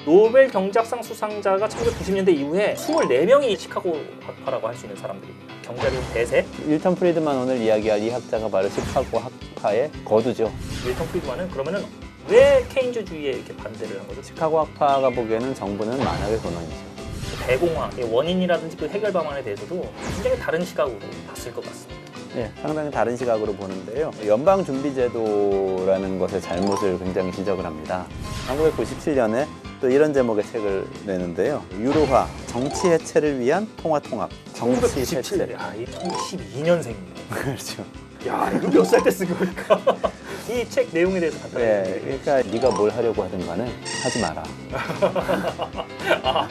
노벨 경제학상 수상자가 1990년대 이후에 24명이 시카고 학파라고 할 수 있는 사람들입니다. 경제력 대세. 밀턴 프리드만 오늘 이야기할 이 학자가 바로 시카고 학파의 거두죠. 밀턴 프리드만은 그러면은 왜 케인즈주의에 이렇게 반대를 한 거죠? 시카고 학파가 보기에는 정부는 만학의 근원이죠. 대공화의 원인이라든지 그 해결 방안에 대해서도 굉장히 다른 시각으로 봤을 것 같습니다. 네, 상당히 다른 시각으로 보는데요. 연방준비제도라는 것의 잘못을 굉장히 지적을 합니다. 1997년에 또 이런 제목의 책을 내는데요. 유로화, 정치 해체를 위한 통합. 정치 해체. 1997년, 아, 이 12년생이에요. 그렇죠. 야, 이거 몇 살 때 쓴 걸까? 이 책 내용에 대해서 간단히. 네, 그러니까 네가 뭘 하려고 하든 간에 하지 마라. 아.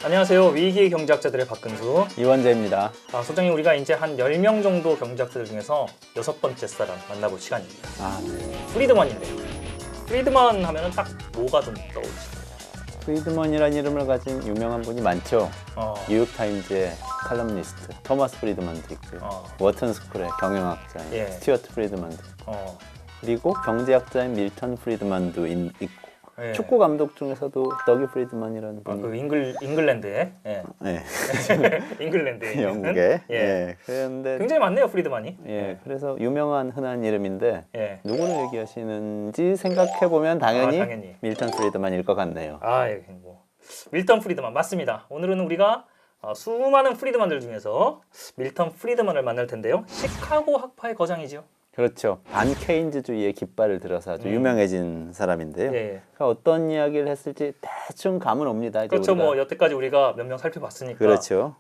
안녕하세요. 위기의 경제학자들의 박근수. 이원재입니다. 소장님, 우리가 이제 한 10명 정도 경제학자들 중에서 6번째 사람 만나볼 시간입니다. 네. 프리드먼인데요. 프리드먼 하면은 딱 뭐가 좀 떠오르시나요? 프리드먼이라는 이름을 가진 유명한 분이 많죠. 뉴욕타임즈의 칼럼니스트 토마스 프리드먼도 있고요. 워튼 스쿨의 경영학자인 예. 스튜어트 프리드먼도 있고, 그리고 경제학자인 밀턴 프리드먼도 있고, 예. 축구 감독 중에서도 더기 프리드먼이라는 분이 그 잉글랜드에 네. 잉글랜드에 영국에 예. 예. 그런데 굉장히 많네요, 프리드먼이. 예. 그래서 유명한 흔한 이름인데 예. 누구를 얘기하시는지 생각해 보면 당연히 당연히. 밀턴 프리드먼일 것 같네요. 예, 뭐 밀턴 프리드먼 맞습니다. 오늘은 우리가 수많은 프리드먼들 중에서 밀턴 프리드먼을 만날 텐데요. 시카고 학파의 거장이죠. 그렇죠. 반 케인즈주의의 깃발을 들어서 아주 유명해진 사람인데요. 예. 그러니까 어떤 이야기를 했을지 대충 감은 옵니다. 그렇죠. 뭐 여태까지 우리가 몇 명 살펴봤으니까. 그렇죠.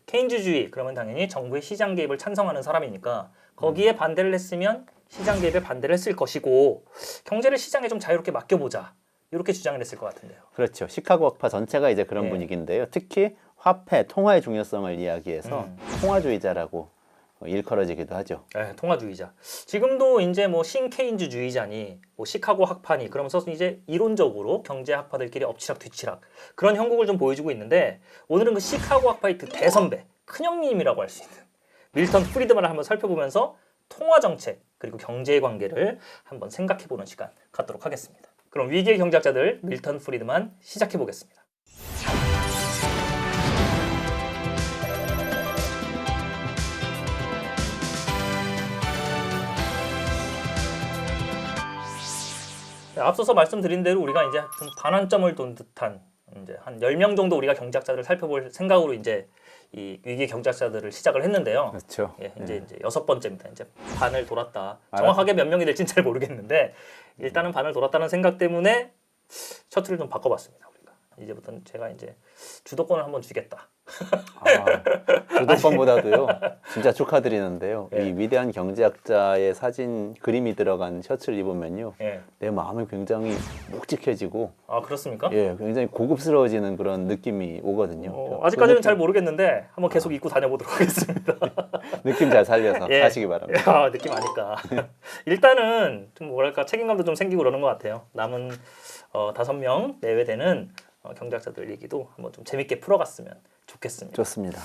케인즈주의 그러면 당연히 정부의 시장 개입을 찬성하는 사람이니까 거기에 반대를 했으면 시장 개입에 반대를 했을 것이고 경제를 시장에 좀 자유롭게 맡겨보자. 이렇게 주장을 했을 것 같은데요. 그렇죠. 시카고 학파 전체가 이제 그런 예. 분위기인데요. 특히 화폐, 통화의 중요성을 이야기해서 통화주의자라고 일컬어지기도 하죠. 네, 통화주의자. 지금도 이제 뭐 신케인즈주의자니, 뭐 시카고 학파니 그러면서 이제 이론적으로 경제 학파들끼리 엎치락 뒤치락 그런 형국을 좀 보여주고 있는데 오늘은 그 시카고 학파의 그 대선배, 큰형님이라고 할 수 있는 밀턴 프리드만을 한번 살펴보면서 통화 정책 그리고 경제의 관계를 한번 생각해보는 시간 갖도록 하겠습니다. 그럼 위기의 경제학자들 밀턴 프리드만 시작해 보겠습니다. 앞서서 말씀드린 대로 우리가 이제 좀 반환점을 돈 듯한 이제 한 10명 정도 우리가 경제학자들을 살펴볼 생각으로 이제 이 위기 경제학자들을 시작을 했는데요. 그렇죠. 예, 이제 6번째입니다. 이제 반을 돌았다. 정확하게 몇 명이 될지는 잘 모르겠는데 일단은 반을 돌았다는 생각 때문에 셔틀을 좀 바꿔봤습니다. 우리가 이제부터는 제가 이제 주도권을 한번 쥐겠다. 주도권보다도요. 진짜 축하드리는데요. 예. 이 위대한 경제학자의 사진 그림이 들어간 셔츠를 입으면요. 예. 내 마음이 굉장히 묵직해지고 그렇습니까? 예, 굉장히 고급스러워지는 그런 느낌이 오거든요. 아직까지는 잘 모르겠는데 한번 계속 입고 다녀보도록 하겠습니다. 느낌 잘 살려서 예. 하시기 바랍니다. 느낌 아니까. 일단은 좀 뭐랄까 책임감도 좀 생기고 그러는 것 같아요. 남은 5명 내외 되는 경제학자들 얘기도 한번 좀 재밌게 풀어갔으면 좋겠습니다. 좋습니다.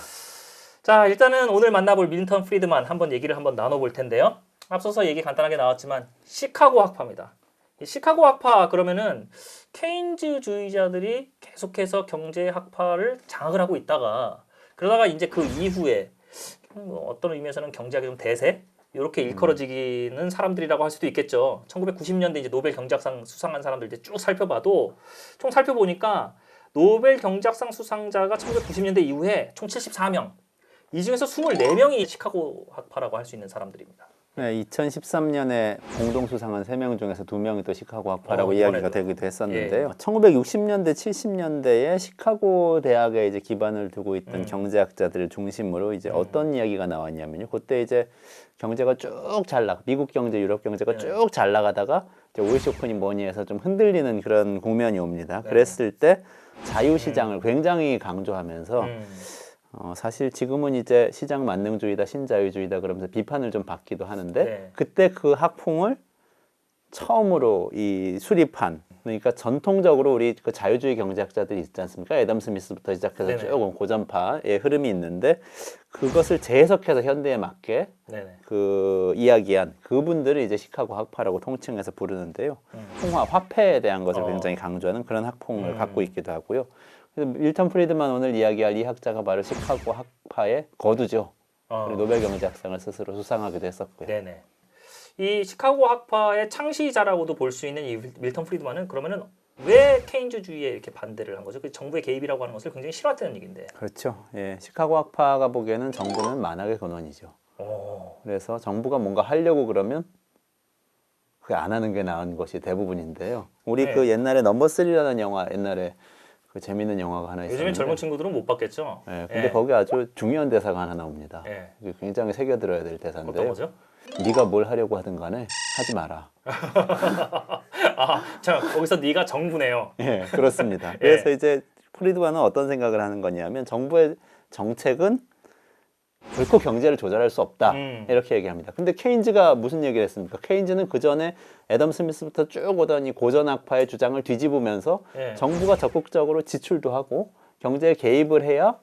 자, 일단은 오늘 만나볼 밀턴 프리드만 한번 얘기를 한번 나눠볼 텐데요. 앞서서 얘기 간단하게 나왔지만 시카고 학파입니다. 이 시카고 학파 그러면은 케인즈주의자들이 계속해서 경제 학파를 장악을 하고 있다가 그러다가 이제 그 이후에 어떤 의미에서는 경제학의 좀 대세 이렇게 일컬어지기는 사람들이라고 할 수도 있겠죠. 1990년대 이제 노벨 경제학상 수상한 사람들 이제 쭉 살펴봐도 총 살펴보니까 노벨 경제학상 수상자가 1990년대 이후에 총 74명. 이 중에서 24명이 시카고 학파라고 할 수 있는 사람들입니다. 네, 2013년에 공동 수상한 3명 중에서 2명이 또 시카고 학파라고 이번에도. 이야기가 되기도 했었는데요. 1960년대, 70년대에 시카고 대학에 이제 기반을 두고 있던 경제학자들을 중심으로 이제 어떤 이야기가 나왔냐면요. 그때 이제 경제가 쭉 미국 경제, 유럽 경제가 쭉 잘 나가다가 이제 오일 쇼크니 뭐니 해서 좀 흔들리는 그런 국면이 옵니다. 그랬을 때 자유시장을 굉장히 강조하면서 사실 지금은 이제 시장 만능주의다, 신자유주의다 그러면서 비판을 좀 받기도 하는데 그때 그 학풍을 처음으로 이 수립한 그러니까 전통적으로 우리 그 자유주의 경제학자들이 있지 않습니까? 애덤 스미스부터 시작해서 네네. 쭉 고전파의 흐름이 있는데 그것을 재해석해서 현대에 맞게 네네. 그 이야기한 그분들을 이제 시카고 학파라고 통칭해서 부르는데요. 통화, 화폐에 대한 것을 굉장히 강조하는 그런 학풍을 갖고 있기도 하고요. 그래서 밀턴 프리드만 오늘 이야기할 이 학자가 바로 시카고 학파의 거두죠. 그리고 노벨 경제학상을 스스로 수상하기도 했었고요. 네네. 이 시카고 학파의 창시자라고도 볼 수 있는 이 밀턴 프리드만은 그러면은 왜 케인즈주의에 이렇게 반대를 한 거죠? 그 정부의 개입이라고 하는 것을 굉장히 싫어했다는 얘기인데. 그렇죠. 예, 시카고 학파가 보기에는 정부는 만악의 근원이죠. 그래서 정부가 뭔가 하려고 그러면 그게 안 하는 게 나은 것이 대부분인데요. 우리 네. 그 옛날에 넘버 3라는 영화, 옛날에 그 재밌는 영화가 하나 있었는데 요즘엔 젊은 친구들은 못 봤겠죠? 예, 근데 거기 아주 중요한 대사가 하나 나옵니다. 예. 이게 굉장히 새겨들어야 될 어떤 대사인데요. 거죠? 네가 뭘 하려고 하든 간에 하지 마라. 아, 자, 거기서 네가 정부네요. 예, 그렇습니다. 그래서 이제 프리드만은 어떤 생각을 하는 거냐면 정부의 정책은 결코 경제를 조절할 수 없다. 이렇게 얘기합니다. 근데 케인즈가 무슨 얘기를 했습니까? 케인즈는 그 전에 애덤 스미스부터 쭉 오던 이 고전 학파의 주장을 뒤집으면서 예. 정부가 적극적으로 지출도 하고 경제에 개입을 해야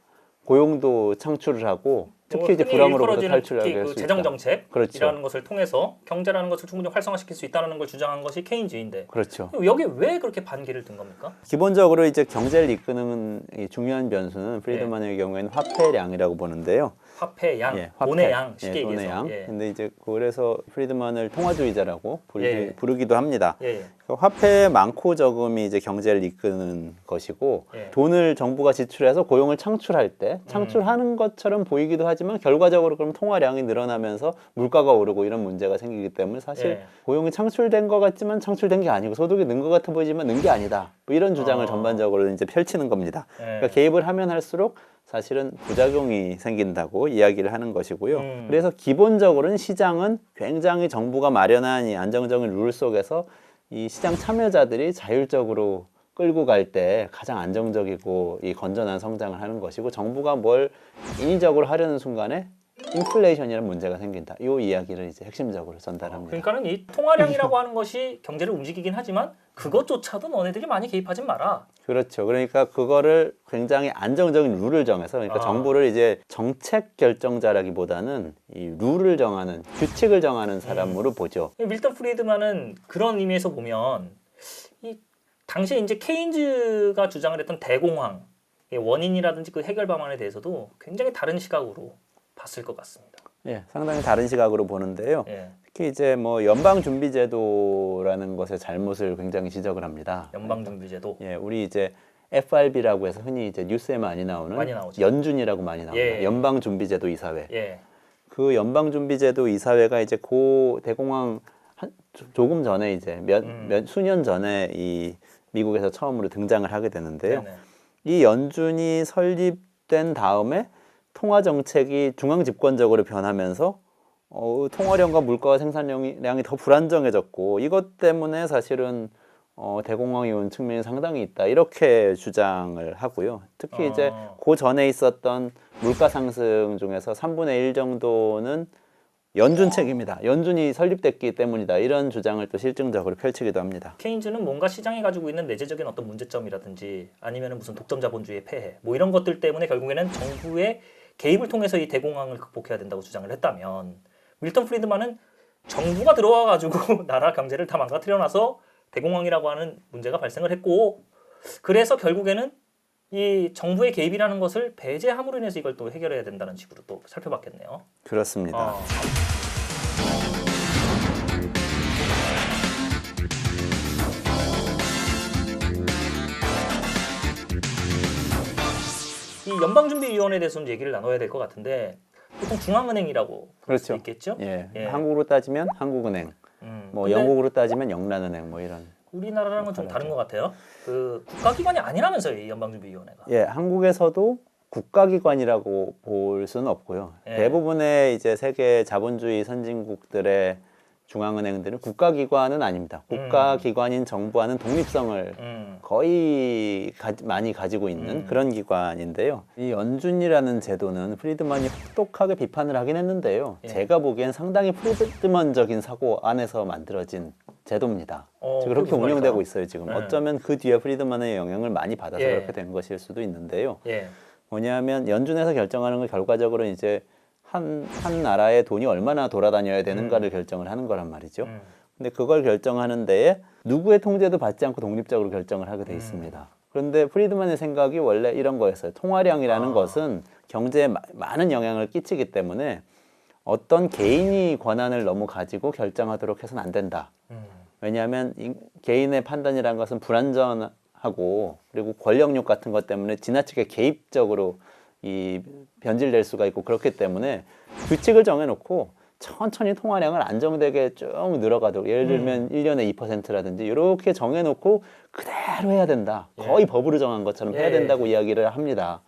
고용도 창출을 하고 특히 이제 흔히 불황으로부터 일컬어지는 탈출하게 특히 할 그 수 재정 있다. 정책이라는 그렇죠. 것을 통해서 경제라는 것을 충분히 활성화시킬 수 있다는 걸 주장한 것이 케인즈인데 그렇죠. 여기 왜 그렇게 반기를 든 겁니까? 기본적으로 이제 경제를 이끄는 이 중요한 변수는 프리드만의 경우에는 화폐량이라고 보는데요. 화폐 양, 예, 화폐. 돈의 양, 쉽게 예, 돈의 얘기해서. 양. 예. 근데 이제 그래서 프리드만을 통화주의자라고 예. 부르기도 합니다. 예. 화폐의 많고 적음이 이제 경제를 이끄는 것이고 예. 돈을 정부가 지출해서 고용을 창출할 때 창출하는 것처럼 보이기도 하지만 결과적으로 그럼 통화량이 늘어나면서 물가가 오르고 이런 문제가 생기기 때문에 사실 예. 고용이 창출된 것 같지만 창출된 게 아니고 소득이 는 것 같아 보이지만 는 게 아니다. 뭐 이런 주장을 전반적으로 이제 펼치는 겁니다. 예. 그러니까 개입을 하면 할수록 사실은 부작용이 생긴다고 이야기를 하는 것이고요. 그래서 기본적으로는 시장은 굉장히 정부가 마련한 이 안정적인 룰 속에서 이 시장 참여자들이 자율적으로 끌고 갈 때 가장 안정적이고 이 건전한 성장을 하는 것이고 정부가 뭘 인위적으로 하려는 순간에 인플레이션이라는 문제가 생긴다. 이 이야기를 이제 핵심적으로 전달합니다. 그러니까는 이 통화량이라고 하는 것이 경제를 움직이긴 하지만 그것조차도 너네들이 많이 개입하지 마라. 그렇죠. 그러니까 그거를 굉장히 안정적인 룰을 정해서 그러니까 정부를 이제 정책 결정자라기보다는 이 룰을 정하는 규칙을 정하는 사람으로 보죠. 밀턴 프리드만은 그런 의미에서 보면 이 당시에 이제 케인즈가 주장을 했던 대공황의 원인이라든지 그 해결 방안에 대해서도 굉장히 다른 시각으로 봤을 것 같습니다. 예, 상당히 다른 시각으로 보는데요. 예. 특히 이제 뭐 연방준비제도라는 것의 잘못을 굉장히 지적을 합니다. 연방준비제도. 예, 우리 이제 FRB라고 해서 흔히 이제 뉴스에 많이 나오는 많이 나오죠. 연준이라고 많이 나옵니다. 예. 연방준비제도 이사회. 예. 그 연방준비제도 이사회가 이제 고 대공황 조금 전에 이제 수년 전에 이 미국에서 처음으로 등장을 하게 되는데요. 네네. 이 연준이 설립된 다음에 통화 정책이 중앙 집권적으로 변하면서 통화량과 물가와 생산량이 더 불안정해졌고 이것 때문에 사실은 대공황이 온 측면이 상당히 있다 이렇게 주장을 하고요. 특히 이제 그 전에 있었던 물가 상승 중에서 3분의 1 정도는 연준 책임이다. 연준이 설립됐기 때문이다. 이런 주장을 또 실증적으로 펼치기도 합니다. 케인즈는 뭔가 시장이 가지고 있는 내재적인 어떤 문제점이라든지 아니면 무슨 독점 자본주의의 폐해 뭐 이런 것들 때문에 결국에는 정부의 개입을 통해서 이 대공황을 극복해야 된다고 주장을 했다면 밀턴 프리드만은 정부가 들어와 가지고 나라 경제를 다 망가뜨려 놔서 대공황이라고 하는 문제가 발생을 했고 그래서 결국에는 이 정부의 개입이라는 것을 배제함으로 인해서 이걸 또 해결해야 된다는 식으로 또 살펴봤겠네요. 그렇습니다. 이 연방준비위원회에 대해서 좀 얘기를 나눠야 될 것 같은데 보통 중앙은행이라고 볼 수 그렇죠. 있겠죠? 예. 예. 한국으로 따지면 한국은행, 뭐 근데 영국으로 따지면 영란은행 뭐 이런. 우리나라랑은 좀 다른 것 같아요. 그 국가기관이 아니라면서요, 이 연방준비위원회가. 예, 한국에서도 국가기관이라고 볼 수는 없고요. 예. 대부분의 이제 세계 자본주의 선진국들의 중앙은행들은 국가기관은 아닙니다. 국가기관인 정부와는 독립성을 거의 많이 가지고 있는 그런 기관인데요. 이 연준이라는 제도는 프리드만이 혹독하게 비판을 하긴 했는데요. 예. 제가 보기엔 상당히 프리드만적인 사고 안에서 만들어진 제도입니다. 그게 그렇게 무슨 운영되고 말일까요? 있어요 지금. 네. 어쩌면 그 뒤에 프리드만의 영향을 많이 받아서 예. 그렇게 된 것일 수도 있는데요. 예. 뭐냐면 연준에서 결정하는 건 결과적으로 이제 한 나라의 돈이 얼마나 돌아다녀야 되는가를 결정을 하는 거란 말이죠. 근데 그걸 결정하는 데에 누구의 통제도 받지 않고 독립적으로 결정을 하게 돼 있습니다. 그런데 프리드만의 생각이 원래 이런 거였어요. 통화량이라는 것은 경제에 많은 영향을 끼치기 때문에 어떤 개인이 권한을 너무 가지고 결정하도록 해서는 안 된다. 왜냐하면 개인의 판단이라는 것은 불완전하고 그리고 권력욕 같은 것 때문에 지나치게 개입적으로 변질될 수가 있고 그렇기 때문에 규칙을 정해놓고 천천히 통화량을 안정되게 쭉 늘어가도록 예를 들면 1년에 2%라든지 이렇게 정해놓고 그대로 해야 된다. 거의 법으로 정한 것처럼 해야 된다고 이야기를 합니다.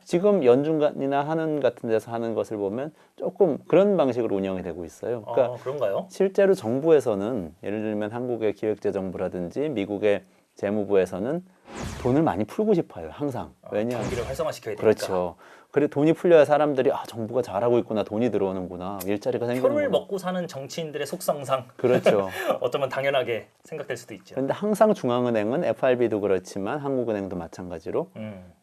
지금 연준이나 한은 같은 데서 하는 것을 보면 조금 그런 방식으로 운영이 되고 있어요. 그러니까 그런가요? 실제로 정부에서는 예를 들면 한국의 기획재정부라든지 미국의 재무부에서는 돈을 많이 풀고 싶어요. 항상. 왜냐? 경기를 활성화시켜야 되니까. 그렇죠. 그래 돈이 풀려야 사람들이 정부가 잘하고 있구나, 돈이 들어오는구나, 일자리가 생기는구나. 표를 먹고 사는 정치인들의 속성상 그렇죠. 어쩌면 당연하게 생각될 수도 있죠. 그런데 항상 중앙은행은 FRB도 그렇지만 한국은행도 마찬가지로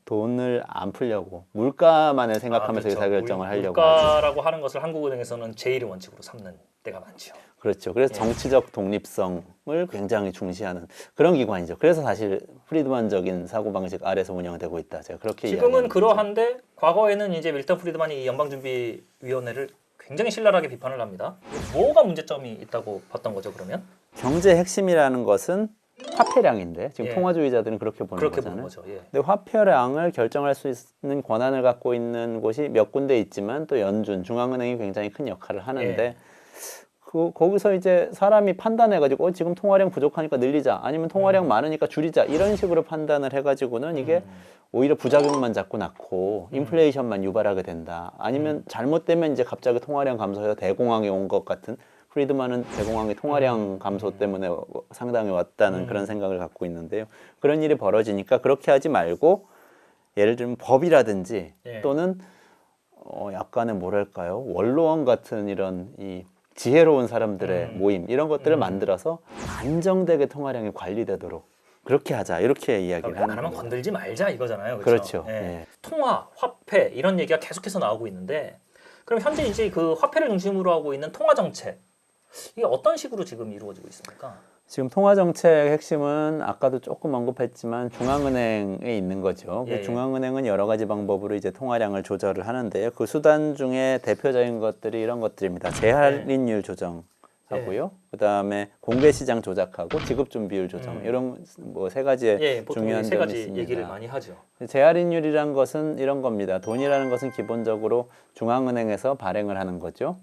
돈을 안 풀려고 물가만을 생각하면서 그렇죠. 의사결정을 하려고 하죠. 물가라고 하는 것을 한국은행에서는 제일의 원칙으로 삼는 때가 많죠. 그렇죠. 그래서 정치적 독립성을 굉장히 중시하는 그런 기관이죠. 그래서 사실 프리드만적인 사고방식 아래서 운영되고 있다. 제가 그렇게 지금은 그러한데 과거에는 이제 밀턴 프리드만이 이 연방준비위원회를 굉장히 신랄하게 비판을 합니다. 뭐가 문제점이 있다고 봤던 거죠, 그러면? 경제 핵심이라는 것은 화폐량인데 지금 통화주의자들은 그렇게 보는 거잖아요. 거죠. 근데 화폐량을 결정할 수 있는 권한을 갖고 있는 곳이 몇 군데 있지만 또 연준, 중앙은행이 굉장히 큰 역할을 하는데 거기서 이제 사람이 판단해가지고 지금 통화량 부족하니까 늘리자 아니면 통화량 많으니까 줄이자 이런 식으로 판단을 해가지고는 이게 오히려 부작용만 자꾸 낳고 인플레이션만 유발하게 된다. 아니면 잘못되면 이제 갑자기 통화량 감소해서 대공황이 온 것 같은 프리드만은 대공황이 통화량 감소 때문에 상당히 왔다는 그런 생각을 갖고 있는데요. 그런 일이 벌어지니까 그렇게 하지 말고 예를 들면 법이라든지 또는 약간의 뭐랄까요 원로원 같은 이런 이 지혜로운 사람들의 모임 이런 것들을 만들어서 안정되게 통화량이 관리되도록 그렇게 하자 이렇게 이야기를 하는 거예요. 건들지 말자 이거잖아요. 그렇죠. 통화, 화폐 이런 얘기가 계속해서 나오고 있는데 그럼 현재 이제 그 화폐를 중심으로 하고 있는 통화 정책 이게 어떤 식으로 지금 이루어지고 있습니까? 지금 통화정책의 핵심은 아까도 조금 언급했지만 중앙은행에 있는 거죠. 중앙은행은 여러 가지 방법으로 이제 통화량을 조절을 하는데요. 그 수단 중에 대표적인 것들이 이런 것들입니다. 재할인율 조정하고요. 그다음에 공개시장 조작하고 지급준비율 조정 이런 뭐 세 가지의 중요한 세 점이 가지 있습니다. 얘기를 많이 하죠. 재할인율이란 것은 이런 겁니다. 돈이라는 것은 기본적으로 중앙은행에서 발행을 하는 거죠.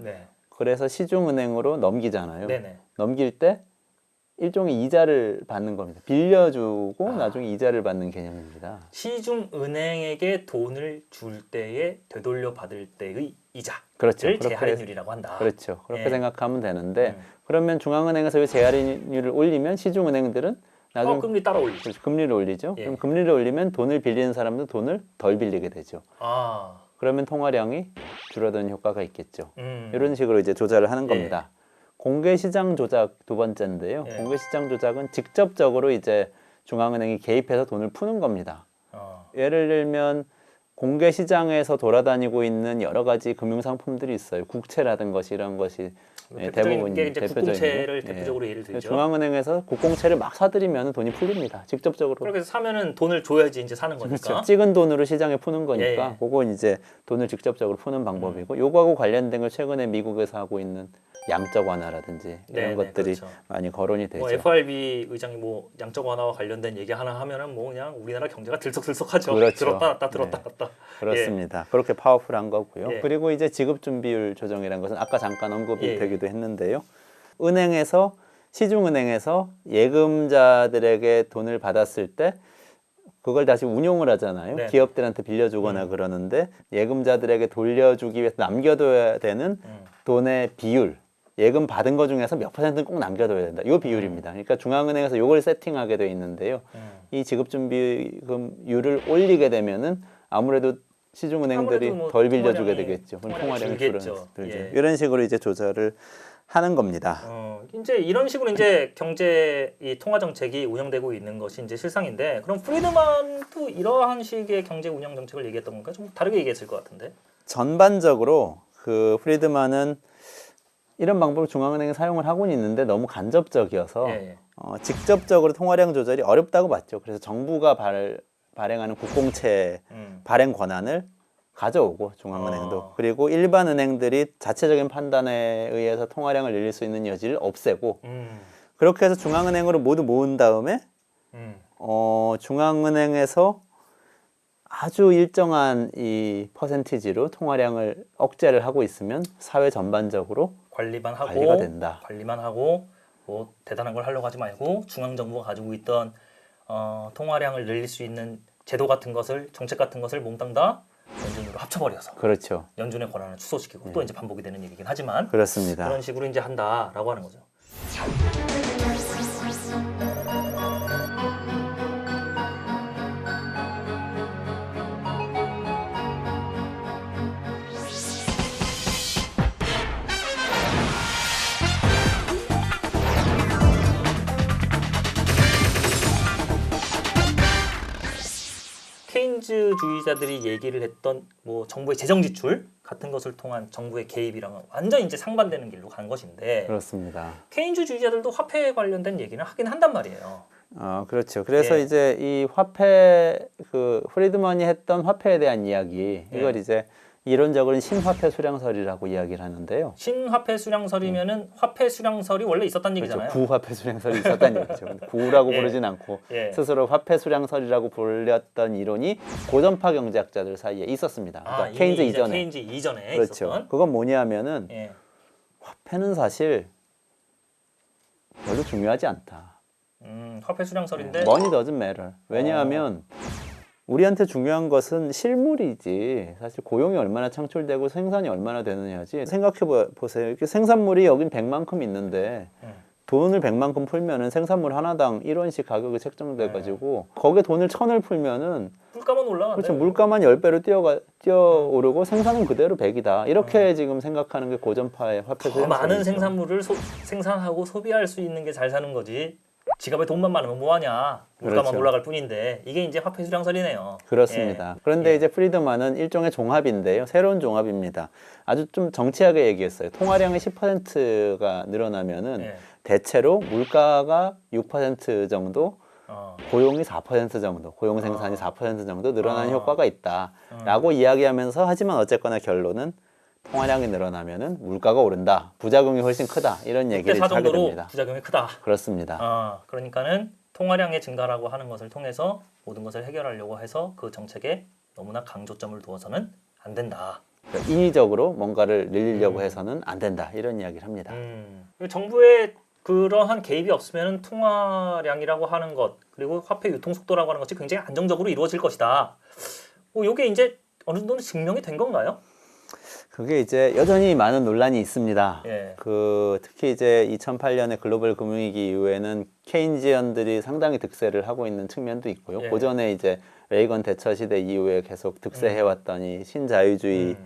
그래서 시중은행으로 넘기잖아요. 넘길 때 일종의 이자를 받는 겁니다. 빌려주고 나중에 이자를 받는 개념입니다. 시중은행에게 돈을 줄 때에 되돌려 받을 때의 이자를 그렇죠. 재할인율이라고 한다. 그렇죠. 그렇게 생각하면 되는데 그러면 중앙은행에서 이 재할인율을 올리면 시중은행들은 나중에 금리 따라 올리죠. 그렇죠. 금리를 올리죠. 그럼 금리를 올리면 돈을 빌리는 사람도 돈을 덜 빌리게 되죠. 그러면 통화량이 줄어드는 효과가 있겠죠. 이런 식으로 이제 조절을 하는 겁니다. 공개시장 조작 두 번째인데요. 공개시장 조작은 직접적으로 이제 중앙은행이 개입해서 돈을 푸는 겁니다. 예를 들면 공개시장에서 돌아다니고 있는 여러 가지 금융상품들이 있어요. 국채라든 것이 이런 것이 대부분 게 이제 국공채를 대표적으로 예를 들죠. 중앙은행에서 국공채를 막 사들이면 돈이 풀립니다. 직접적으로. 그렇게 사면은 돈을 줘야지 이제 사는 거니까. 그렇죠. 찍은 돈으로 시장에 푸는 거니까 그건 이제 돈을 직접적으로 푸는 방법이고 요거하고 관련된 걸 최근에 미국에서 하고 있는 양적 완화라든지 이런 것들이 그렇죠. 많이 거론이 되죠. FRB 의장이 뭐 양적 완화와 관련된 얘기 하나 하면은 뭐 그냥 우리나라 경제가 들썩들썩하죠. 그렇죠. 들었다 놨다 들었다 놨다. 그렇습니다. 그렇게 파워풀한 거고요. 그리고 이제 지급준비율 조정이라는 것은 아까 잠깐 언급이 되기도 했는데요. 은행에서 시중은행에서 예금자들에게 돈을 받았을 때 그걸 다시 운용을 하잖아요. 기업들한테 빌려주거나 그러는데 예금자들에게 돌려주기 위해서 남겨둬야 되는 돈의 비율 예금 받은 거 중에서 몇 %는 꼭 남겨둬야 된다. 이 비율입니다. 그러니까 중앙은행에서 이걸 세팅하게 돼 있는데요. 이 지급준비금률을 올리게 되면은 아무래도 시중은행들이 덜 빌려주게 되겠죠. 그럼 통화량이 줄어들죠. 이런 식으로 이제 조절을 하는 겁니다. 이제 이런 식으로 이제 경제 이 통화 정책이 운영되고 있는 것이 이제 실상인데, 그럼 프리드만도 이러한 식의 경제 운영 정책을 얘기했던 건가? 좀 다르게 얘기했을 것 같은데. 전반적으로 그 프리드만은 이런 방법을 중앙은행이 사용을 하고는 있는데 너무 간접적이어서 예. 직접적으로 통화량 조절이 어렵다고 봤죠. 그래서 정부가 발행하는 국공채 발행 권한을 가져오고 중앙은행도 그리고 일반 은행들이 자체적인 판단에 의해서 통화량을 늘릴 수 있는 여지를 없애고 그렇게 해서 중앙은행으로 모두 모은 다음에 중앙은행에서 아주 일정한 이 퍼센티지로 통화량을 억제를 하고 있으면 사회 전반적으로 관리만 하고 관리가 된다. 관리만 하고 뭐 대단한 걸 하려고 하지 말고 중앙 정부가 가지고 있던 통화량을 늘릴 수 있는 제도 같은 것을 정책 같은 것을 몽땅 다 연준으로 합쳐버려서 그렇죠. 연준의 권한을 축소시키고 또 이제 반복이 되는 얘기긴 하지만 그렇습니다. 그런 식으로 이제 한다라고 하는 거죠. 케인즈주의자들이 얘기를 했던 뭐 정부의 재정 지출 같은 것을 통한 정부의 개입이랑은 완전 이제 상반되는 길로 간 것인데 그렇습니다. 케인즈주의자들도 화폐에 관련된 얘기는 하긴 한단 말이에요. 그렇죠. 그래서 이제 이 화폐 그 프리드먼이 했던 화폐에 대한 이야기 이걸 이제 이론적으로는 신화폐 수량설이라고 이야기를 하는데요. 신화폐 수량설이면은 화폐 수량설이 원래 있었다는 얘기잖아요. 그렇죠. 구화폐 수량설이 있었다는 얘기죠. 근데 구라고 부르진 않고 스스로 화폐 수량설이라고 불렸던 이론이 고전파 경제학자들 사이에 있었습니다. 그러니까 케인즈 이전에. 케인즈 이전에 그렇죠. 있었던. 그건 뭐냐면은 화폐는 사실 별로 중요하지 않다. 화폐 수량설인데 Money doesn't matter. 왜냐하면 우리한테 중요한 것은 실물이지 사실 고용이 얼마나 창출되고 생산이 얼마나 되느냐지. 생각해 보세요. 이렇게 생산물이 여긴 100만큼 있는데 돈을 100만큼 풀면은 생산물 하나당 1원씩 가격이 책정돼 가지고 거기에 돈을 1000을 풀면은 물가만 올라가는데 그렇죠. 물가만 10배로 뛰어오르고 생산은 그대로 100이다. 이렇게 지금 생각하는 게 고전파의 화폐 더 많은 생산물을 생산하고 소비할 수 있는 게 잘 사는 거지. 지갑에 돈만 많으면 뭐하냐. 물가만 그렇죠. 올라갈 뿐인데 이게 이제 화폐 수량설이네요. 그렇습니다. 그런데 이제 프리드만은 일종의 종합인데요. 새로운 종합입니다. 아주 좀 정치하게 얘기했어요. 통화량의 10%가 늘어나면은 대체로 물가가 6% 정도, 고용이 4% 정도, 고용 생산이 4% 정도 늘어나는 효과가 있다라고 이야기하면서 하지만 어쨌거나 결론은 통화량이 늘어나면은 물가가 오른다. 부작용이 훨씬 크다. 이런 얘기를 하게 됩니다. 부작용이 크다. 그렇습니다. 그러니까는 통화량의 증가라고 하는 것을 통해서 모든 것을 해결하려고 해서 그 정책에 너무나 강조점을 두어서는 안 된다. 그러니까 인위적으로 뭔가를 늘리려고 해서는 안 된다. 이런 이야기를 합니다. 정부의 그러한 개입이 없으면 통화량이라고 하는 것 그리고 화폐 유통 속도라고 하는 것이 굉장히 안정적으로 이루어질 것이다. 이게 이제 어느 정도는 증명이 된 건가요? 그게 이제 여전히 많은 논란이 있습니다. 특히 이제 2008년에 글로벌 금융위기 이후에는 케인지언들이 상당히 득세를 하고 있는 측면도 있고요. 고전에 이제 레이건 대처 시대 이후에 계속 득세해왔더니 신자유주의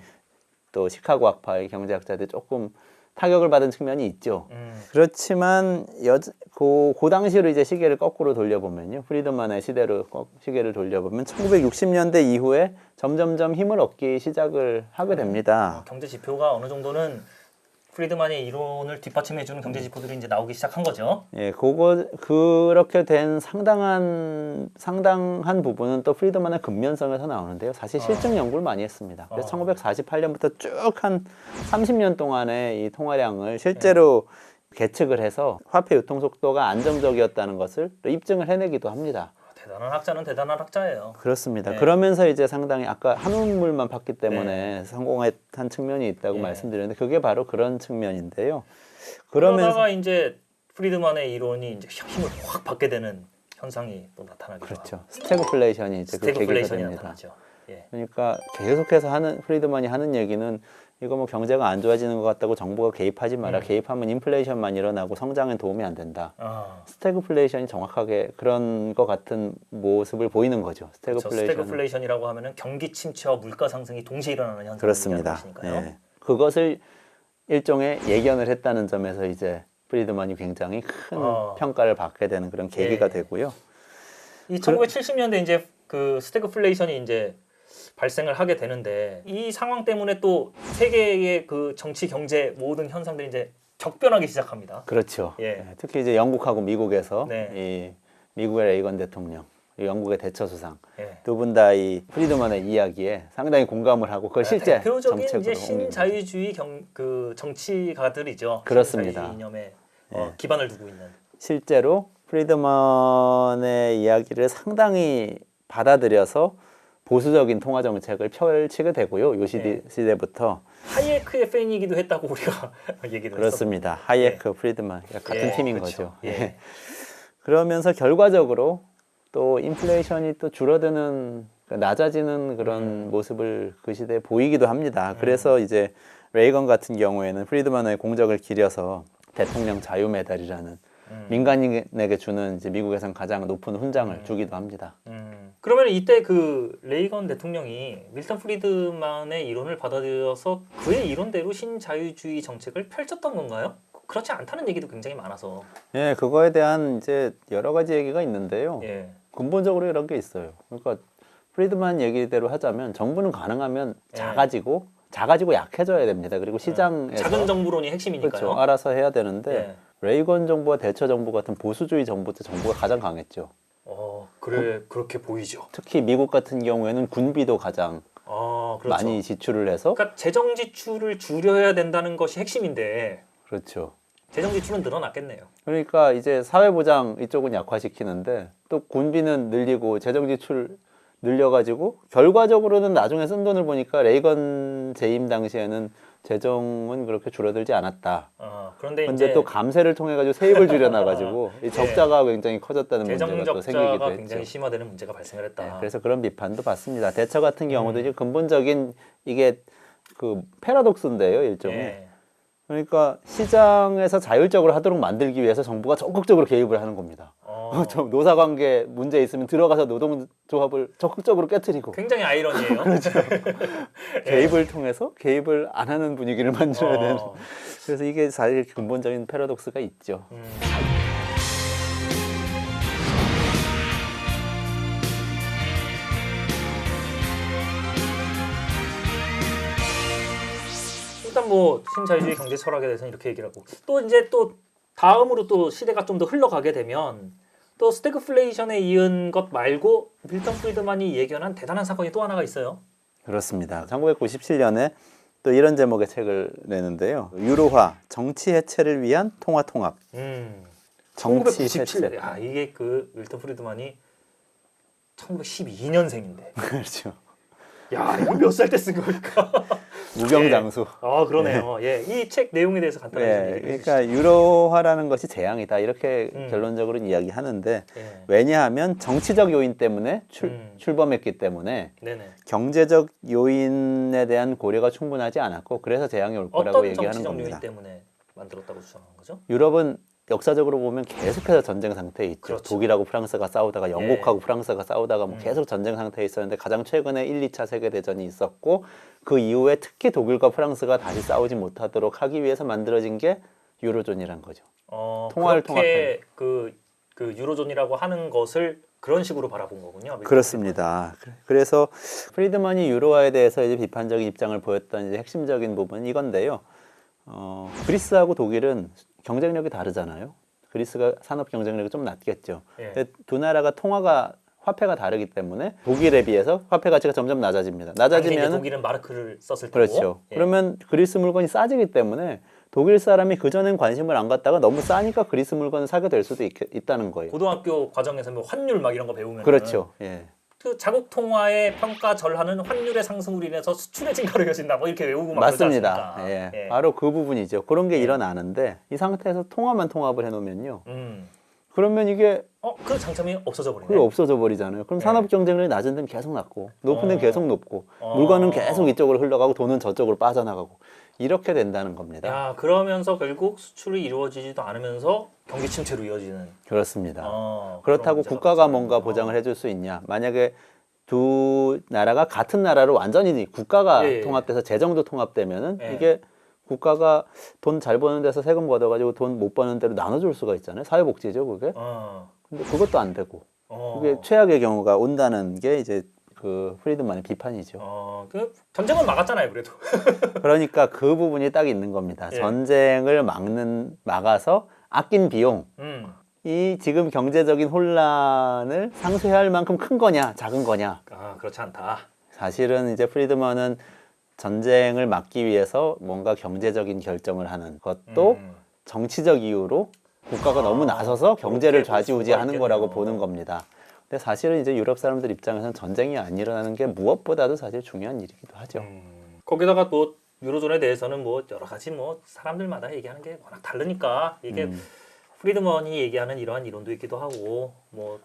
또 시카고 학파의 경제학자들이 조금 타격을 받은 측면이 있죠. 그렇지만 그 당시로 이제 시계를 거꾸로 돌려보면요. 프리드만의 시대로 시계를 돌려보면 1960년대 이후에 점점점 힘을 얻기 시작을 하게 됩니다. 경제 지표가 어느 정도는 프리드만의 이론을 뒷받침해주는 경제 지표들이 이제 나오기 시작한 거죠. 그렇게 된 상당한 부분은 또 프리드만의 근면성에서 나오는데요. 사실 실증 연구를 많이 했습니다. 그래서 1948년부터 쭉 한 30년 동안의 이 통화량을 실제로 계측을 해서 화폐 유통 속도가 안정적이었다는 것을 입증을 해내기도 합니다. 대단한 학자는 대단한 학자예요. 그렇습니다. 그러면서 이제 상당히 아까 한우물만 팠기 때문에 성공한 측면이 있다고 말씀드렸는데 그게 바로 그런 측면인데요. 그러다가 이제 프리드만의 이론이 이제 힘을 확 받게 되는 현상이 또 나타나기도 그렇죠. 하고. 스태그플레이션이 이제 그 계기가 됩니다. 나타나죠. 그러니까 계속해서 프리드만이 하는 얘기는 이거 뭐 경제가 안 좋아지는 것 같다고 정부가 개입하지 마라. 개입하면 인플레이션만 일어나고 성장에 도움이 안 된다. 스태그플레이션이 정확하게 그런 것 같은 모습을 보이는 거죠. 스태그플레이션이라고 하면은 경기 침체와 물가 상승이 동시에 일어나는 현상을 그렇습니다. 얘기하는 것이니까요. 그것을 일종의 예견을 했다는 점에서 이제 프리드만이 굉장히 큰 평가를 받게 되는 그런 계기가 예. 되고요. 이 1970년대 이제 그 스태그플레이션이 이제 발생을 하게 되는데 이 상황 때문에 또 세계의 그 정치, 경제 모든 현상들이 이제 격변하기 시작합니다. 그렇죠. 예. 특히 이제 영국하고 미국에서 네. 이 미국의 레이건 대통령, 이 영국의 대처 수상 예. 두 분 다 이 프리드만의 이야기에 상당히 공감을 하고 그걸 실제 대표적인 정책으로 이제 옮긴 거죠. 신자유주의 그 정치가들이죠. 그렇습니다. 신자유주의 이념에 예. 기반을 두고 있는. 실제로 프리드만의 이야기를 상당히 받아들여서 보수적인 통화 정책을 펼치게 되고요. 요 시대부터 하이에크의 팬이기도 했다고 우리가 얘기를 그렇습니다. 하이에크, 프리드만 같은 팀인 그렇죠. 거죠. 예. 그러면서 결과적으로 또 인플레이션이 또 줄어드는 낮아지는 그런 모습을 그 시대에 보이기도 합니다. 그래서 이제 레이건 같은 경우에는 프리드만의 공적을 기려서 대통령 자유 메달이라는 민간인에게 주는 이제 미국에선 가장 높은 훈장을 주기도 합니다. 그러면 이때 그 레이건 대통령이 밀턴 프리드만의 이론을 받아들여서 그의 이론대로 신자유주의 정책을 펼쳤던 건가요? 그렇지 않다는 얘기도 굉장히 많아서. 예, 그거에 대한 이제 여러 가지 얘기가 있는데요. 예. 근본적으로 이런 게 있어요. 그러니까 프리드만 얘기대로 하자면 정부는 가능하면 작아지고 약해져야 됩니다. 그리고 시장에서 작은 정부론이 핵심이니까요. 그렇죠. 알아서 해야 되는데 예. 레이건 정부와 대처 정부 같은 보수주의 정부 때 정부가 가장 강했죠. 그래 그렇게 보이죠. 특히 미국 같은 경우에는 군비도 가장 그렇죠. 많이 지출을 해서 그러니까 재정 지출을 줄여야 된다는 것이 핵심인데 그렇죠. 재정 지출은 늘어났겠네요. 그러니까 이제 사회보장 이쪽은 약화시키는데 또 군비는 늘리고 재정 지출 늘려가지고 결과적으로는 나중에 쓴 돈을 보니까 레이건 재임 당시에는 재정은 그렇게 줄어들지 않았다. 그런데 근데 이제 또 감세를 통해 가지고 세입을 줄여놔가지고 이 적자가 굉장히 커졌다는 재정 문제가 또 생기기도 적자가 했죠. 굉장히 심화되는 문제가 발생을 했다. 네, 그래서 그런 비판도 받습니다. 대처 같은 경우도 이제 근본적인 이게 그 패러독스인데요, 일종의. 예. 그러니까 시장에서 자율적으로 하도록 만들기 위해서 정부가 적극적으로 개입을 하는 겁니다. 노사관계 문제 있으면 들어가서 노동조합을 적극적으로 깨트리고 굉장히 아이러니해요. 개입을 통해서 개입을 안 하는 분위기를 만들어야 되는. 그래서 이게 사실 근본적인 패러독스가 있죠. 일단 뭐 신자유주의 경제 철학에 대해서는 이렇게 얘기를 하고 또 이제 또 다음으로 또 시대가 좀 더 흘러가게 되면 또 스태그플레이션에 이은 것 말고 밀턴 프리드만이 예견한 대단한 사건이 또 하나가 있어요. 그렇습니다. 1997년에 또 이런 제목의 책을 내는데요. 유로화, 정치 해체를 위한 통합. 정치 1997년. 해체. 야, 이게 그 밀턴 프리드만이 1912년생인데. 그렇죠. 야, 이거 몇 살 때 쓴 걸까? 무병장수. 그러네요. 예, 이 책 내용에 대해서 간단하게 좀 얘기해 주시죠. 그러니까 유로화라는 것이 재앙이다 이렇게 결론적으로 이야기하는데 예. 왜냐하면 정치적 요인 때문에 출범했기 때문에 네네. 경제적 요인에 대한 고려가 충분하지 않았고 그래서 재앙이 올 거라고 어떤 얘기하는 정치적 겁니다. 요인 때문에 만들었다고 주장하는 거죠? 유럽은 역사적으로 보면 계속해서 전쟁 상태에 있죠. 그렇죠. 독일하고 프랑스가 싸우다가 영국하고 프랑스가 싸우다가 뭐 계속 전쟁 상태에 있었는데 가장 최근에 1, 2차 세계대전이 있었고 그 이후에 특히 독일과 프랑스가 다시 싸우지 못하도록 하기 위해서 만들어진 게 유로존이란 거죠. 통화를 그렇게 그 유로존이라고 하는 것을 그런 식으로 바라본 거군요. 그렇습니다. 그래서 프리드만이 유로화에 대해서 이제 비판적인 입장을 보였던 이제 핵심적인 부분은 이건데요. 그리스하고 독일은 경쟁력이 다르잖아요. 그리스가 산업 경쟁력이 좀 낮겠죠. 예. 근데 두 나라가 화폐가 다르기 때문에 독일에 비해서 화폐 가치가 점점 낮아집니다. 낮아지면 낮아지면 독일은 마르크를 썼을 그렇죠. 테고. 예. 그러면 그리스 물건이 싸지기 때문에 독일 사람이 그전엔 관심을 안 갖다가 너무 싸니까 그리스 물건을 사게 될 수도 있다는 거예요. 고등학교 과정에서 뭐 환율 막 이런 거 배우면 그렇죠. 예. 그 자국 통화의 평가 절하는 환율의 상승으로 인해서 수출의 증가로 이어진다. 뭐 이렇게 외우고 막 맞습니다. 그러지 않습니까? 예. 바로 그 부분이죠. 그런 게 일어나는데 이 상태에서 통합을 해놓으면요. 그러면 이게 그 장점이 없어져 버리네. 그게 없어져 버리잖아요. 그럼 산업 경쟁력이 낮은 데는 계속 낮고 높은 데는 계속 높고 물건은 계속 이쪽으로 흘러가고 돈은 저쪽으로 빠져나가고 이렇게 된다는 겁니다. 야, 그러면서 결국 수출이 이루어지지도 않으면서 경기 침체로 이어지는. 그렇습니다. 그런 그렇다고 문제가 국가가 발생하는 뭔가 거죠. 보장을 해줄 수 있냐? 만약에 두 나라가 같은 나라로 완전히 국가가 예, 예. 통합돼서 재정도 통합되면은 예. 이게 국가가 돈 잘 버는 데서 세금 걷어가지고 돈 못 버는 데로 나눠줄 수가 있잖아요. 사회복지죠, 그게. 근데 그것도 안 되고 그게 최악의 경우가 온다는 게 이제 그 프리드만의 비판이죠. 그 전쟁은 막았잖아요, 그래도. 그러니까 그 부분이 딱 있는 겁니다. 예. 전쟁을 막아서 아낀 비용. 이 지금 경제적인 혼란을 상쇄해야 할 만큼 큰 거냐, 작은 거냐. 그렇지 않다. 사실은 이제 프리드먼은 전쟁을 막기 위해서 뭔가 경제적인 결정을 하는 것도 정치적 이유로 국가가 너무 나서서 경제를 좌지우지하는 거라고 보는 겁니다. 근데 사실은 이제 유럽 사람들 입장에서는 전쟁이 안 일어나는 게 무엇보다도 사실 중요한 일이기도 하죠. 거기다가 또 유로존에 대해서는 뭐 여러 가지 뭐 사람들마다 얘기하는 게 워낙 다르니까 이게 프리드먼이 얘기하는 이러한 이론도 있기도 하고 뭐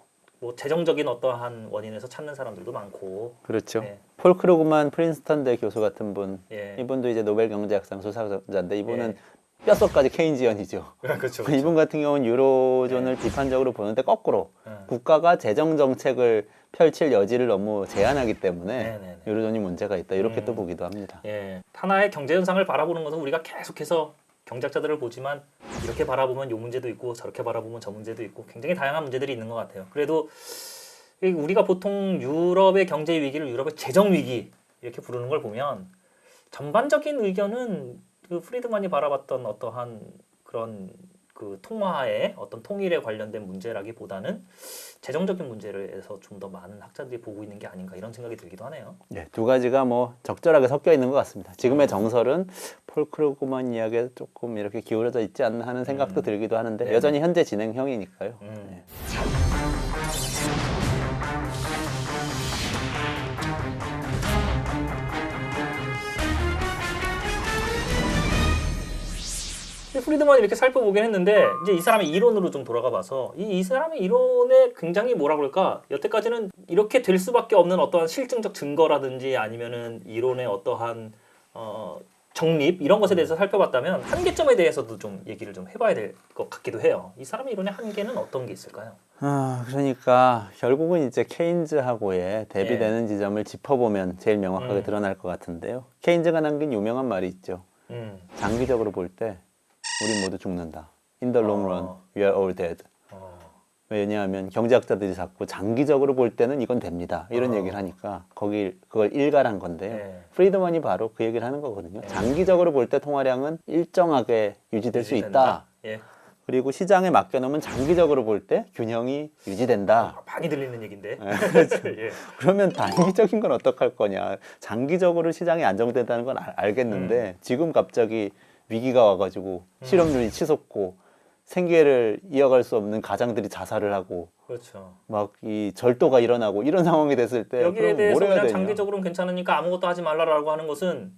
재정적인 어떠한 원인에서 찾는 사람들도 많고. 그렇죠. 네. 폴 크루그만 프린스턴대 교수 같은 분, 예. 이분도 이제 노벨 경제학상 수상자인데 이분은 예. 뼈속까지 케인지언이죠. 그렇죠. 이분 같은 경우는 유로존을 비판적으로 보는데 거꾸로 예. 국가가 재정 정책을 펼칠 여지를 너무 제한하기 때문에 네네네. 유로존이 문제가 있다 이렇게 또 보기도 합니다. 예. 하나의 경제 현상을 바라보는 것은 우리가 계속해서 경제학자들을 보지만 이렇게 바라보면 요 문제도 있고 저렇게 바라보면 저 문제도 있고 굉장히 다양한 문제들이 있는 것 같아요. 그래도 우리가 보통 유럽의 경제 위기를 유럽의 재정 위기 이렇게 부르는 걸 보면 전반적인 의견은 그 프리드만이 바라봤던 어떠한 그런 그 통화의 어떤 통일에 관련된 문제라기보다는 재정적인 문제에서 좀 더 많은 학자들이 보고 있는 게 아닌가 이런 생각이 들기도 하네요. 네, 두 가지가 뭐 적절하게 섞여 있는 것 같습니다. 지금의 정설은 폴 크루그만 이야기에 조금 이렇게 기울어져 있지 않나 하는 생각도 들기도 하는데 네. 여전히 현재 진행형이니까요. 네. 프리드만이 이렇게 살펴보긴 했는데 이제 이 사람의 이론으로 좀 돌아가 봐서 이 사람의 이론에 굉장히 뭐라 그럴까 여태까지는 이렇게 될 수밖에 없는 어떠한 실증적 증거라든지 아니면은 이론의 어떠한 정립 이런 것에 대해서 살펴봤다면 한계점에 대해서도 좀 얘기를 좀 해봐야 될 것 같기도 해요. 이 사람의 이론의 한계는 어떤 게 있을까요? 그러니까 결국은 이제 케인즈하고의 대비되는 지점을 짚어보면 제일 명확하게 드러날 것 같은데요. 케인즈가 남긴 유명한 말이 있죠. 장기적으로 볼 때 우리 모두 죽는다. In the long run, we are all dead. 왜냐하면 경제학자들이 자꾸 장기적으로 볼 때는 이건 됩니다. 이런 얘기를 하니까 그걸 일갈한 건데요. 네. 프리드먼이 바로 그 얘기를 하는 거거든요. 장기적으로 볼 때 통화량은 일정하게 유지될 수 있다. 예. 그리고 시장에 맡겨놓으면 장기적으로 볼 때 균형이 유지된다. 많이 들리는 얘긴데. 예. 그러면 단기적인 건 어떡할 거냐. 장기적으로 시장이 안정된다는 건 알겠는데 지금 갑자기 위기가 와가지고 실업률이 치솟고 생계를 이어갈 수 없는 가장들이 자살을 하고 그렇죠. 막 이 절도가 일어나고 이런 상황이 됐을 때 여기에 그럼 대해서 뭘 해야 그냥 되냐. 장기적으로는 괜찮으니까 아무것도 하지 말라라고 하는 것은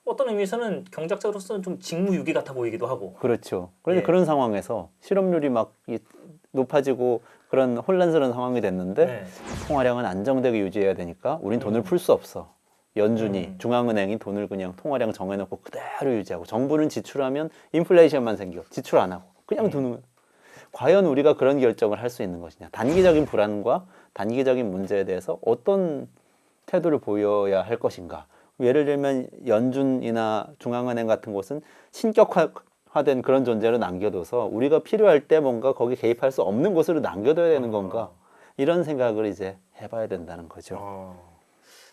어떤 의미에서는 경제학자로서는 좀 직무유기 같아 보이기도 하고. 그렇죠. 그런데 예. 그런 상황에서 실업률이 막 높아지고 그런 혼란스러운 상황이 됐는데 네. 통화량은 안정되게 유지해야 되니까 우린 돈을 풀 수 없어. 연준이 중앙은행이 돈을 그냥 통화량 정해놓고 그대로 유지하고 정부는 지출하면 인플레이션만 생겨. 지출 안 하고 그냥 두는 거예요. 과연 우리가 그런 결정을 할 수 있는 것이냐. 단기적인 불안과 단기적인 문제에 대해서 어떤 태도를 보여야 할 것인가. 예를 들면 연준이나 중앙은행 같은 곳은 신격화된 그런 존재로 남겨둬서 우리가 필요할 때 뭔가 거기 개입할 수 없는 곳으로 남겨둬야 되는 건가. 이런 생각을 이제 해봐야 된다는 거죠.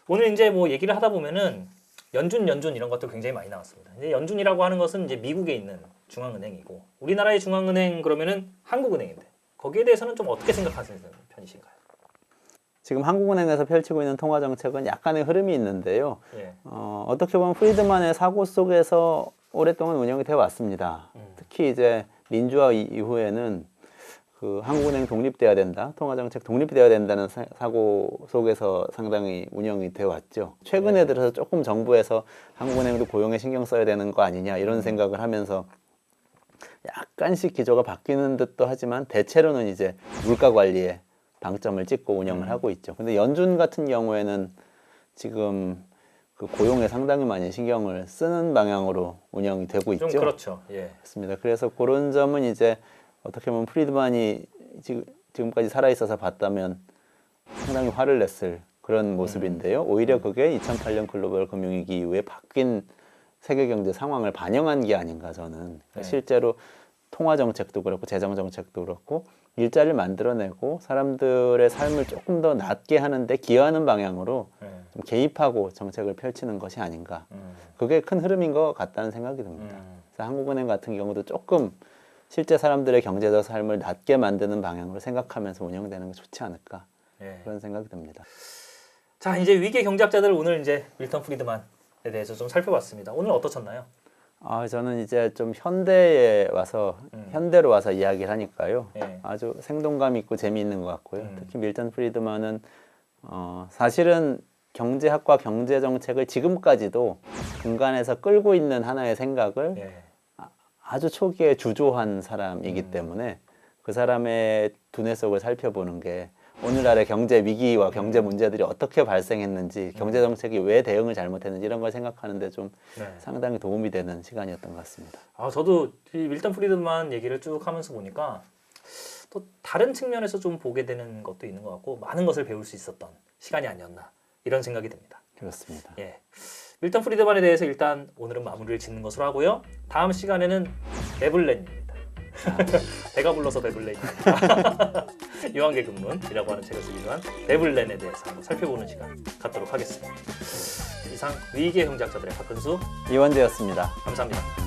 오늘 이제 뭐 얘기를 하다 보면은 연준 이런 것도 굉장히 많이 나왔습니다. 이제 연준이라고 하는 것은 이제 미국에 있는 중앙은행이고 우리나라의 중앙은행 그러면은 한국은행인데 거기에 대해서는 좀 어떻게 생각하시는 편이신가요? 지금 한국은행에서 펼치고 있는 통화 정책은 약간의 흐름이 있는데요. 예. 어떻게 보면 프리드만의 사고 속에서 오랫동안 운영이 되어 왔습니다. 특히 이제 민주화 이후에는 그 한국은행 독립돼야 된다, 통화정책 독립돼야 된다는 사고 속에서 상당히 운영이 되어 왔죠. 최근에 들어서 조금 정부에서 한국은행도 고용에 신경 써야 되는 거 아니냐 이런 생각을 하면서 약간씩 기조가 바뀌는 듯도 하지만 대체로는 이제 물가 관리에 방점을 찍고 운영을 하고 있죠. 근데 연준 같은 경우에는 지금 그 고용에 상당히 많이 신경을 쓰는 방향으로 운영이 되고 있죠. 좀 그렇죠. 예. 그렇습니다. 그래서 그런 점은 이제 어떻게 보면 프리드만이 지금까지 살아있어서 봤다면 상당히 화를 냈을 그런 모습인데요. 오히려 그게 2008년 글로벌 금융위기 이후에 바뀐 세계 경제 상황을 반영한 게 아닌가 저는. 네. 실제로 통화 정책도 그렇고 재정 정책도 그렇고 일자리를 만들어내고 사람들의 삶을 조금 더 낫게 하는데 기여하는 방향으로 네. 좀 개입하고 정책을 펼치는 것이 아닌가. 그게 큰 흐름인 것 같다는 생각이 듭니다. 그래서 한국은행 같은 경우도 조금 실제 사람들의 경제적 삶을 낫게 만드는 방향으로 생각하면서 운영되는 게 좋지 않을까 네. 그런 생각이 듭니다. 자, 이제 위기 경제학자들 오늘 이제 밀턴 프리드만에 대해서 좀 살펴봤습니다. 오늘 어떠셨나요? 저는 이제 좀 현대에 와서 현대로 와서 이야기를 하니까요. 네. 아주 생동감 있고 재미있는 것 같고요. 특히 밀턴 프리드만은 사실은 경제학과 경제 정책을 지금까지도 근간에서 끌고 있는 하나의 생각을 예. 아주 초기에 주조한 사람이기 때문에 그 사람의 두뇌 속을 살펴보는 게 오늘날의 경제 위기와 경제 문제들이 어떻게 발생했는지, 경제 정책이 왜 대응을 잘못했는지 이런 걸 생각하는데 좀 네. 상당히 도움이 되는 시간이었던 것 같습니다. 저도 이 밀턴 프리드만 얘기를 쭉 하면서 보니까 또 다른 측면에서 좀 보게 되는 것도 있는 것 같고 많은 것을 배울 수 있었던 시간이 아니었나 이런 생각이 듭니다. 그렇습니다. 예. 밀턴 프리드만에 대해서 일단 오늘은 마무리를 짓는 것으로 하고요. 다음 시간에는 베블렌입니다. 배가 불러서 베블렌입니다. 유한계급론이라고 하는 책에서 유명한 베블렌에 대해서 한번 살펴보는 시간 갖도록 하겠습니다. 이상 위기의 경제학자들의 박근수 이원재였습니다. 감사합니다.